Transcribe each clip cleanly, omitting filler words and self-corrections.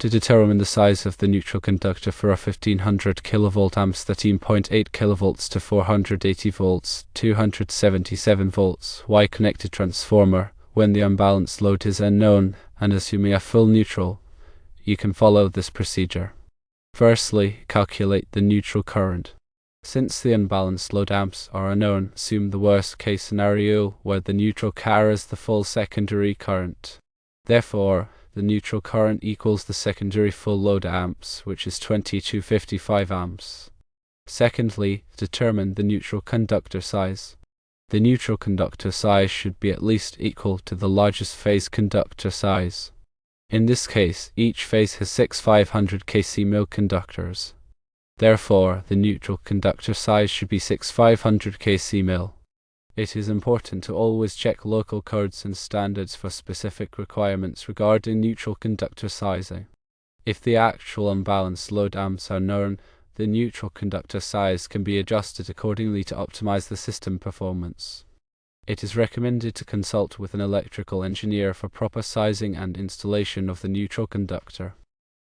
To determine the size of the neutral conductor for a 1500 kV amps 13.8 kV to 480 volts 277 volts Y-connected transformer, when the unbalanced load is unknown and assuming a full neutral, you can follow this procedure. Firstly, calculate the neutral current. Since the unbalanced load amps are unknown, assume the worst case scenario where the neutral carries the full secondary current. Therefore, the neutral current equals the secondary full load amps, which is 2255 amps. Secondly, determine the neutral conductor size. The neutral conductor size should be at least equal to the largest phase conductor size. In this case, each phase has 6 500 kc mil conductors. Therefore, the neutral conductor size should be 6 500 kc mil. It is important to always check local codes and standards for specific requirements regarding neutral conductor sizing. If the actual unbalanced load amps are known, the neutral conductor size can be adjusted accordingly to optimize the system performance. It is recommended to consult with an electrical engineer for proper sizing and installation of the neutral conductor.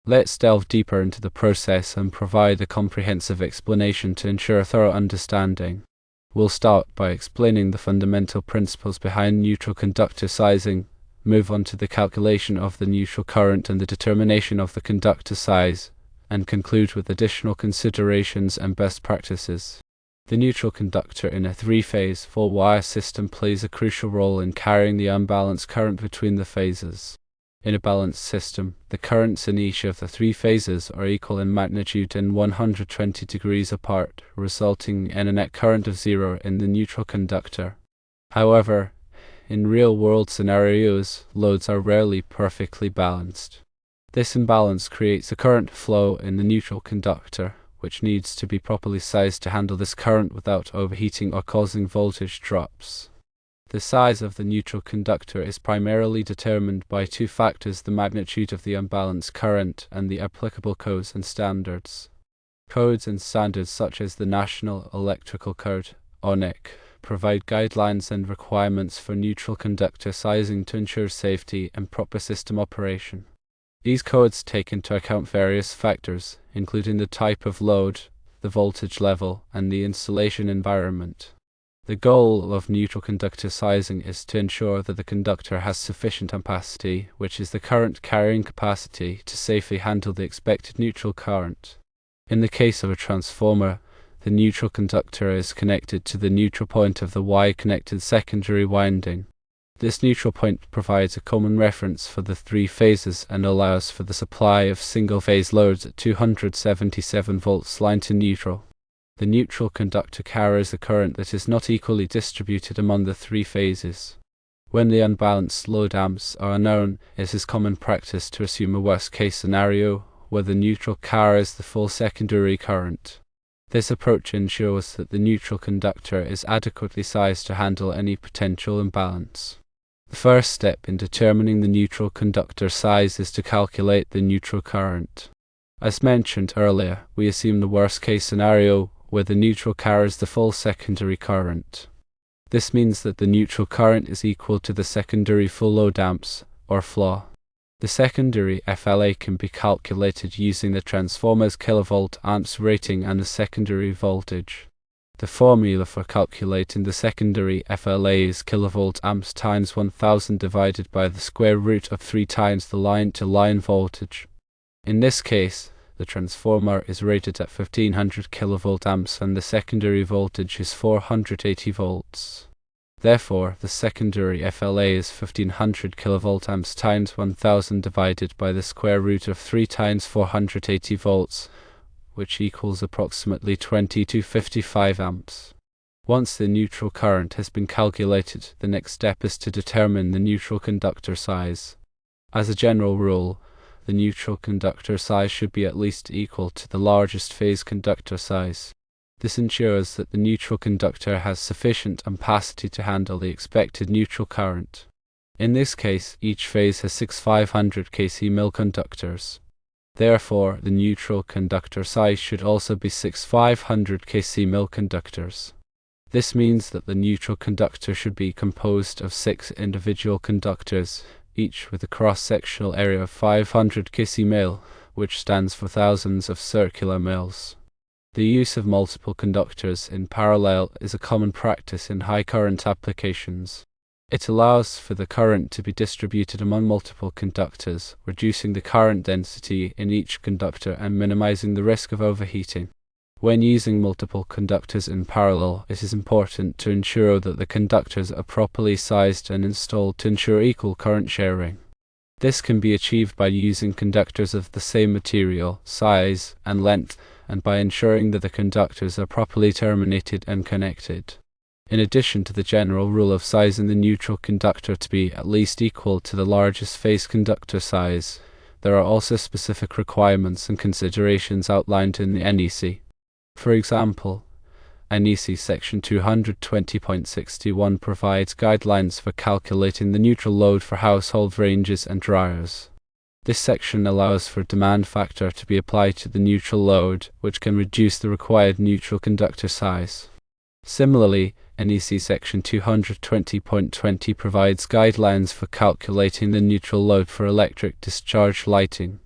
Let's delve deeper into the process and provide a comprehensive explanation to ensure a thorough understanding. We'll start by explaining the fundamental principles behind neutral conductor sizing, move on to the calculation of the neutral current and the determination of the conductor size, and conclude with additional considerations and best practices. The neutral conductor in a three-phase, four-wire system plays a crucial role in carrying the unbalanced current between the phases. In a balanced system, the currents in each of the three phases are equal in magnitude and 120 degrees apart, resulting in a net current of zero in the neutral conductor. However, in real-world scenarios, loads are rarely perfectly balanced. This imbalance creates a current flow in the neutral conductor, which needs to be properly sized to handle this current without overheating or causing voltage drops. The size of the neutral conductor is primarily determined by two factors: the magnitude of the unbalanced current and the applicable codes and standards. Codes and standards such as the National Electrical Code, (ONIC), provide guidelines and requirements for neutral conductor sizing to ensure safety and proper system operation. These codes take into account various factors, including the type of load, the voltage level, and the installation environment. The goal of neutral conductor sizing is to ensure that the conductor has sufficient ampacity, which is the current carrying capacity, to safely handle the expected neutral current. In the case of a transformer, the neutral conductor is connected to the neutral point of the Y-connected secondary winding. This neutral point provides a common reference for the three phases and allows for the supply of single-phase loads at 277 volts line to neutral. The neutral conductor carries a current that is not equally distributed among the three phases. When the unbalanced load amps are unknown, it is common practice to assume a worst-case scenario where the neutral carries the full secondary current. This approach ensures that the neutral conductor is adequately sized to handle any potential imbalance. The first step in determining the neutral conductor size is to calculate the neutral current. As mentioned earlier, we assume the worst-case scenario where the neutral carries the full secondary current. This means that the neutral current is equal to the secondary full load amps, or FLA. The secondary FLA can be calculated using the transformer's kilovolt amps rating and the secondary voltage. The formula for calculating the secondary FLA is kilovolt amps times 1000 divided by the square root of 3 times the line-to-line voltage. In this case, the transformer is rated at 1500 kV amps and the secondary voltage is 480 volts. Therefore, the secondary FLA is 1500 kV amps times 1000 divided by the square root of 3 times 480 volts, which equals approximately 2255 amps. Once the neutral current has been calculated, the next step is to determine the neutral conductor size. As a general rule, the neutral conductor size should be at least equal to the largest phase conductor size. This ensures that the neutral conductor has sufficient ampacity to handle the expected neutral current. In this case, each phase has 6 500 kc mil conductors. Therefore, the neutral conductor size should also be 6 500 kc mil conductors. This means that the neutral conductor should be composed of 6 individual conductors, each with a cross-sectional area of 500 kcmil, which stands for thousands of circular mils. The use of multiple conductors in parallel is a common practice in high-current applications. It allows for the current to be distributed among multiple conductors, reducing the current density in each conductor and minimizing the risk of overheating. When using multiple conductors in parallel, it is important to ensure that the conductors are properly sized and installed to ensure equal current sharing. This can be achieved by using conductors of the same material, size, and length, and by ensuring that the conductors are properly terminated and connected. In addition to the general rule of sizing the neutral conductor to be at least equal to the largest phase conductor size, there are also specific requirements and considerations outlined in the NEC. For example, NEC Section 220.61 provides guidelines for calculating the neutral load for household ranges and dryers. This section allows for a demand factor to be applied to the neutral load, which can reduce the required neutral conductor size. Similarly, NEC Section 220.20 provides guidelines for calculating the neutral load for electric discharge lighting.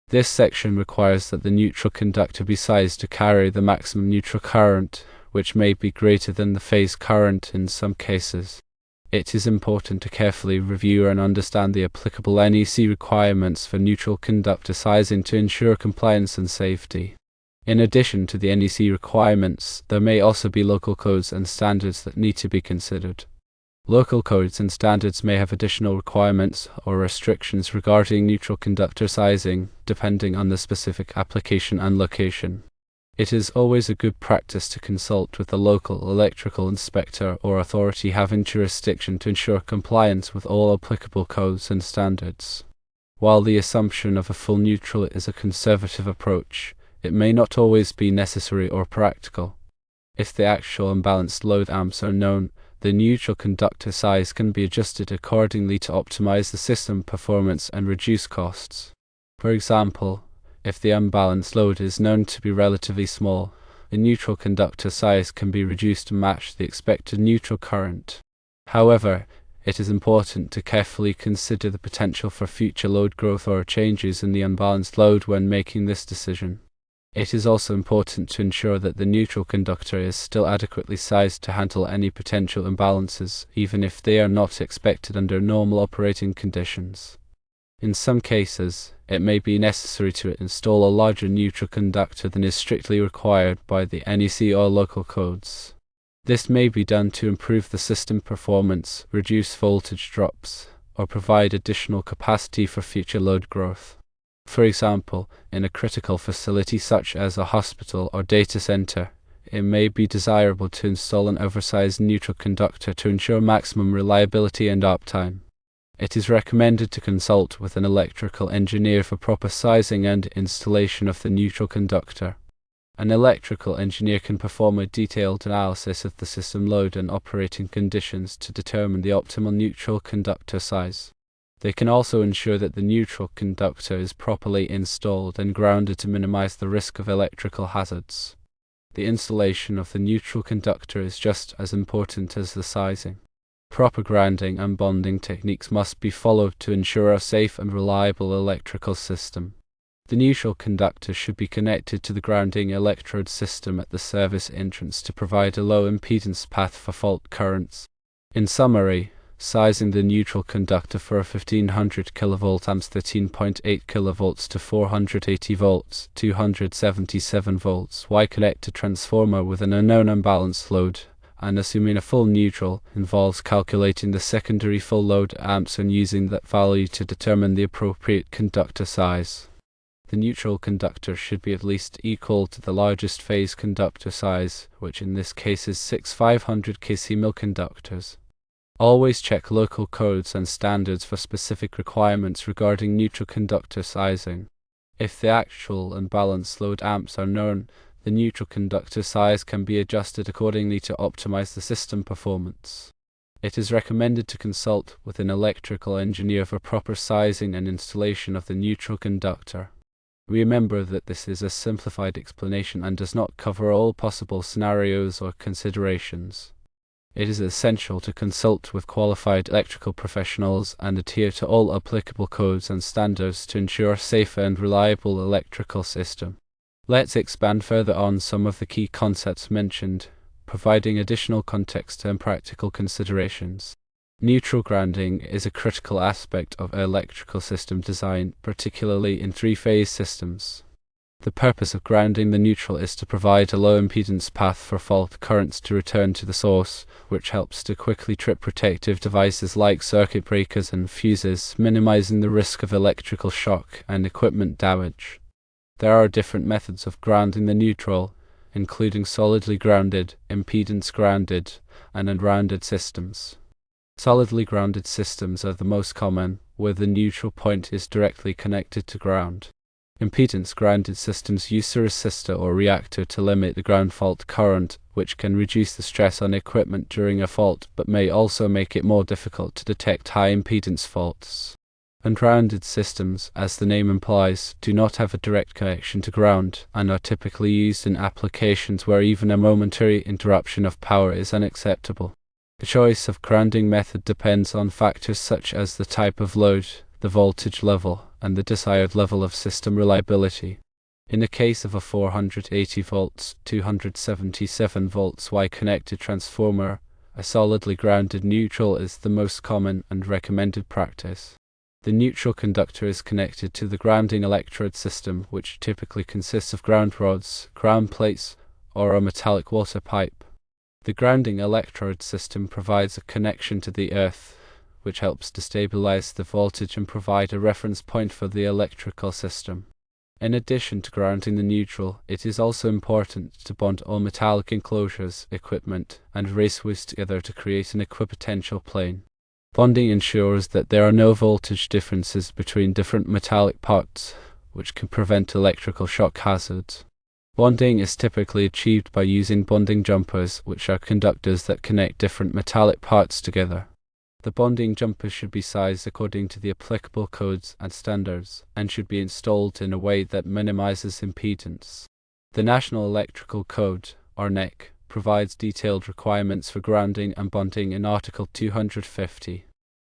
This section requires that the neutral conductor be sized to carry the maximum neutral current, which may be greater than the phase current in some cases. It is important to carefully review and understand the applicable NEC requirements for neutral conductor sizing to ensure compliance and safety. In addition to the NEC requirements, there may also be local codes and standards that need to be considered. Local codes and standards may have additional requirements or restrictions regarding neutral conductor sizing, depending on the specific application and location. It is always a good practice to consult with the local electrical inspector or authority having jurisdiction to ensure compliance with all applicable codes and standards. While the assumption of a full neutral is a conservative approach, it may not always be necessary or practical. If the actual unbalanced load amps are known, the neutral conductor size can be adjusted accordingly to optimize the system performance and reduce costs. For example, if the unbalanced load is known to be relatively small, the neutral conductor size can be reduced to match the expected neutral current. However, it is important to carefully consider the potential for future load growth or changes in the unbalanced load when making this decision. It is also important to ensure that the neutral conductor is still adequately sized to handle any potential imbalances, even if they are not expected under normal operating conditions. In some cases, it may be necessary to install a larger neutral conductor than is strictly required by the NEC or local codes. This may be done to improve the system performance, reduce voltage drops, or provide additional capacity for future load growth. For example, in a critical facility such as a hospital or data center, it may be desirable to install an oversized neutral conductor to ensure maximum reliability and uptime. It is recommended to consult with an electrical engineer for proper sizing and installation of the neutral conductor. An electrical engineer can perform a detailed analysis of the system load and operating conditions to determine the optimal neutral conductor size. They can also ensure that the neutral conductor is properly installed and grounded to minimize the risk of electrical hazards. The installation of the neutral conductor is just as important as the sizing. Proper grounding and bonding techniques must be followed to ensure a safe and reliable electrical system. The neutral conductor should be connected to the grounding electrode system at the service entrance to provide a low impedance path for fault currents. In summary, sizing the neutral conductor for a 1500 kV amps 13.8 kV to 480 volts 277 volts Y-connected transformer with an unknown unbalanced load, and assuming a full neutral, involves calculating the secondary full load amps and using that value to determine the appropriate conductor size. The neutral conductor should be at least equal to the largest phase conductor size, which in this case is 6 500 kcmil conductors. Always check local codes and standards for specific requirements regarding neutral conductor sizing. If the actual and balanced load amps are known, the neutral conductor size can be adjusted accordingly to optimize the system performance. It is recommended to consult with an electrical engineer for proper sizing and installation of the neutral conductor. Remember that this is a simplified explanation and does not cover all possible scenarios or considerations. It is essential to consult with qualified electrical professionals and adhere to all applicable codes and standards to ensure a safe and reliable electrical system. Let's expand further on some of the key concepts mentioned, providing additional context and practical considerations. Neutral grounding is a critical aspect of electrical system design, particularly in three-phase systems. The purpose of grounding the neutral is to provide a low impedance path for fault currents to return to the source, which helps to quickly trip protective devices like circuit breakers and fuses, minimizing the risk of electrical shock and equipment damage. There are different methods of grounding the neutral, including solidly grounded, impedance grounded, and ungrounded systems. Solidly grounded systems are the most common, where the neutral point is directly connected to ground. Impedance grounded systems use a resistor or reactor to limit the ground fault current, which can reduce the stress on equipment during a fault but may also make it more difficult to detect high impedance faults. Ungrounded systems, as the name implies, do not have a direct connection to ground and are typically used in applications where even a momentary interruption of power is unacceptable. The choice of grounding method depends on factors such as the type of load, the voltage level, and the desired level of system reliability. In the case of a 480 volts, 277 volts Y-connected transformer, a solidly grounded neutral is the most common and recommended practice. The neutral conductor is connected to the grounding electrode system, which typically consists of ground rods, ground plates, or a metallic water pipe. The grounding electrode system provides a connection to the earth, which helps to stabilize the voltage and provide a reference point for the electrical system. In addition to grounding the neutral, it is also important to bond all metallic enclosures, equipment, and raceways together to create an equipotential plane. Bonding ensures that there are no voltage differences between different metallic parts, which can prevent electrical shock hazards. Bonding is typically achieved by using bonding jumpers, which are conductors that connect different metallic parts together. The bonding jumpers should be sized according to the applicable codes and standards, and should be installed in a way that minimizes impedance. The National Electrical Code, or NEC, provides detailed requirements for grounding and bonding in Article 250.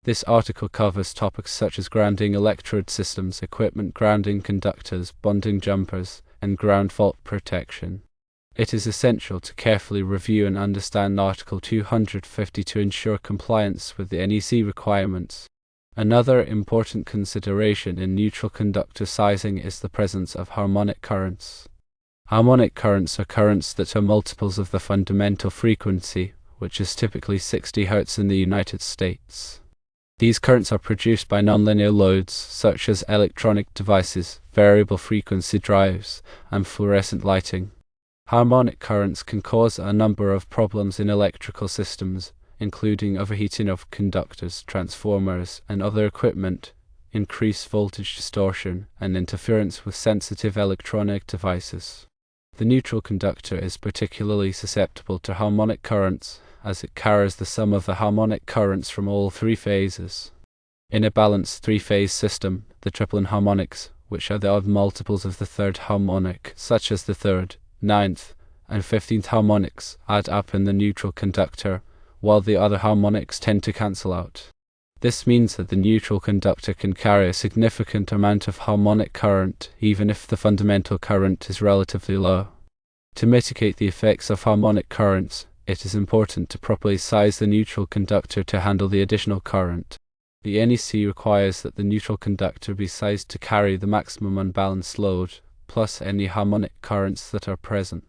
This article covers topics such as grounding electrode systems, equipment grounding conductors, bonding jumpers, and ground fault protection. It is essential to carefully review and understand Article 250 to ensure compliance with the NEC requirements. Another important consideration in neutral conductor sizing is the presence of harmonic currents. Harmonic currents are currents that are multiples of the fundamental frequency, which is typically 60 Hz in the United States. These currents are produced by nonlinear loads, such as electronic devices, variable frequency drives, and fluorescent lighting. Harmonic currents can cause a number of problems in electrical systems, including overheating of conductors, transformers, and other equipment, increased voltage distortion, and interference with sensitive electronic devices. The neutral conductor is particularly susceptible to harmonic currents, as it carries the sum of the harmonic currents from all three phases. In a balanced three-phase system, the tripling harmonics, which are the odd multiples of the third harmonic, such as the third, 9th, and 15th harmonics, add up in the neutral conductor, while the other harmonics tend to cancel out. This means that the neutral conductor can carry a significant amount of harmonic current, even if the fundamental current is relatively low. To mitigate the effects of harmonic currents, it is important to properly size the neutral conductor to handle the additional current. The NEC requires that the neutral conductor be sized to carry the maximum unbalanced load, plus any harmonic currents that are present.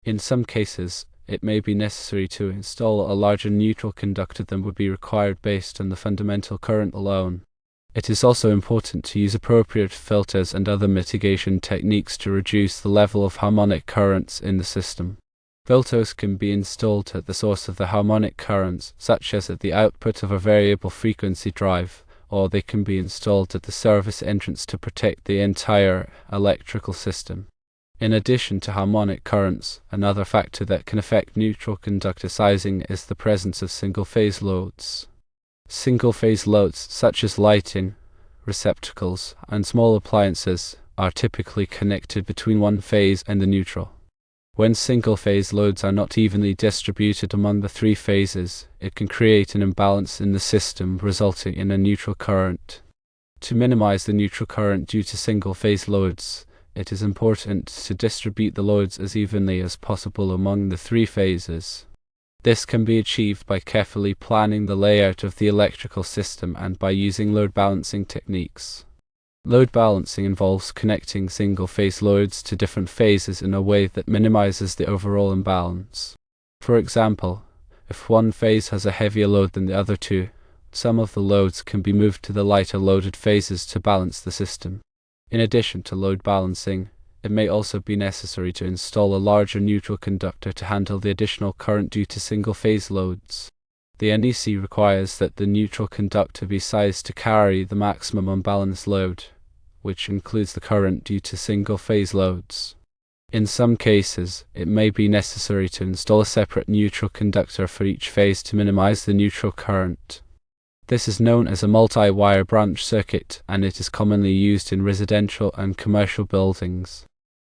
In some cases, it may be necessary to install a larger neutral conductor than would be required based on the fundamental current alone. It is also important to use appropriate filters and other mitigation techniques to reduce the level of harmonic currents in the system. Filters can be installed at the source of the harmonic currents, such as at the output of a variable frequency drive, or they can be installed at the service entrance to protect the entire electrical system. In addition to harmonic currents, another factor that can affect neutral conductor sizing is the presence of single-phase loads. Single-phase loads, such as lighting, receptacles, and small appliances, are typically connected between one phase and the neutral. When single-phase loads are not evenly distributed among the three phases, it can create an imbalance in the system, resulting in a neutral current. To minimize the neutral current due to single-phase loads, it is important to distribute the loads as evenly as possible among the three phases. This can be achieved by carefully planning the layout of the electrical system and by using load balancing techniques. Load balancing involves connecting single-phase loads to different phases in a way that minimizes the overall imbalance. For example, if one phase has a heavier load than the other two, some of the loads can be moved to the lighter loaded phases to balance the system. In addition to load balancing, it may also be necessary to install a larger neutral conductor to handle the additional current due to single-phase loads. The NEC requires that the neutral conductor be sized to carry the maximum unbalanced load, which includes the current due to single-phase loads. In some cases, it may be necessary to install a separate neutral conductor for each phase to minimize the neutral current. This is known as a multi-wire branch circuit, and it is commonly used in residential and commercial buildings.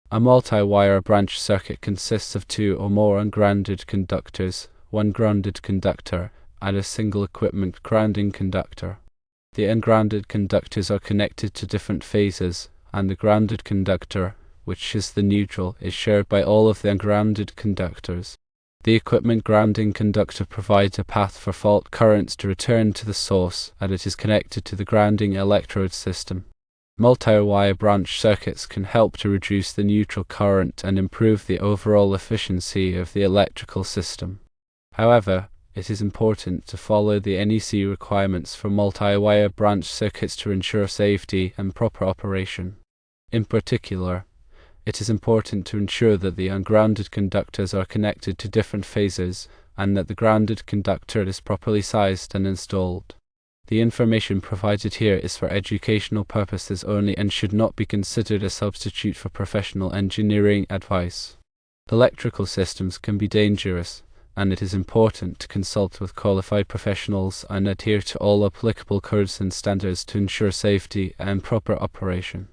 A multi-wire branch circuit consists of two or more ungrounded conductors, one grounded conductor, and a single equipment grounding conductor. The ungrounded conductors are connected to different phases, and the grounded conductor, which is the neutral, is shared by all of the ungrounded conductors. The equipment grounding conductor provides a path for fault currents to return to the source, and it is connected to the grounding electrode system. Multi-wire branch circuits can help to reduce the neutral current and improve the overall efficiency of the electrical system. However, it is important to follow the NEC requirements for multi-wire branch circuits to ensure safety and proper operation. In particular, it is important to ensure that the ungrounded conductors are connected to different phases and that the grounded conductor is properly sized and installed. The information provided here is for educational purposes only and should not be considered a substitute for professional engineering advice. Electrical systems can be dangerous, and it is important to consult with qualified professionals and adhere to all applicable codes and standards to ensure safety and proper operation.